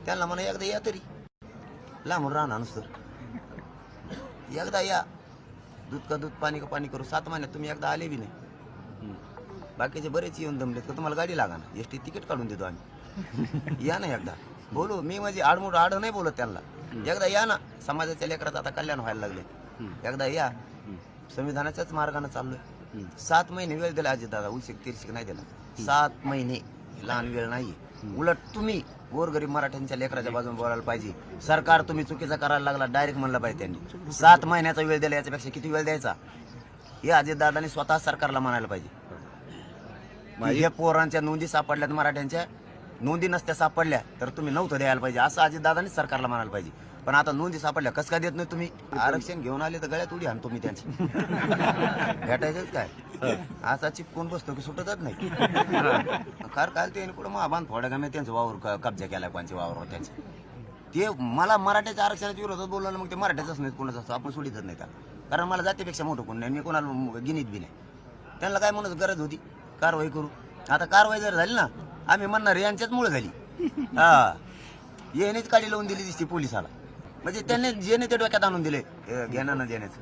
त्यांना म्हणा एकदा या तरी लांबून राहणार नुसतं एकदा या दूध का दूध पाणी का पाणी करू 7 महिन्यात तुम्ही एकदा आले बी नाही बाकीचे बरेच येऊन दमलेत का तुम्हाला गाडी लागा ना एसटी तिकीट काढून देतो आम्ही या ना एकदा बोलू मी म्हणजे आडमोड आड नाही बोलत त्यांना एकदा या ना समाजाच्या लेकरात आता कल्याण व्हायला लागले एकदा या संविधानाच्याच मार्गाने चाललोय 7 महिने वेळ दिला अजित दादा उलशिक तिरशिक नाही दिला 7 महिने लहान वेळ नाही उलट तुम्ही गोरगरीब मराठ्यांच्या लेकराच्या बाजूने बोलायला पाहिजे सरकार तुम्ही चुकीचा करायला लागला डायरेक्ट म्हणलं पाहिजे त्यांनी 7 महिन्याचा वेळ दिला याच्यापेक्षा किती वेळ द्यायचा हे अजित दादांनी स्वतः सरकारला म्हणायला पाहिजे हे पोरांच्या नोंदी सापडल्यात मराठ्यांच्या नोंदी नसत्या सापडल्या तर तुम्ही नव्हतं द्यायला पाहिजे असं अजित दादांनी सरकारला म्हणायला पाहिजे पण आता नोंदी सापडल्या कसं काय देत नाही तुम्ही आरक्षण घेऊन आले तर गळ्यात उडी आण तुम्ही त्यांची भेटायचंच काय असा चिपकून बसतो की सुटतच नाही कार काल ते कुठं महाबांध थोड्या गामे त्यांचं वावर कब्जा केलाय कोणच्या वावरवर त्यांचे ते मला मराठ्याच्या आरक्षणाच्या विरोधात बोललं ना मग ते मराठ्याच नाही कोणाचं असतं आपण सोडीतच नाही त्याला कारण मला जातीपेक्षा मोठं कोण नाही मी कोणाला गिनीत बी नाही त्यांना काय म्हणत गरज होती कारवाई करू आता कारवाई जर झाली ना आम्ही म्हणणार यांच्याच मुळे झाली हा येणेच काढी लावून दिली दिसती पोलिसाला म्हणजे त्यांनी जेणे ते डोक्यात आणून दिले घेणं न देण्याचं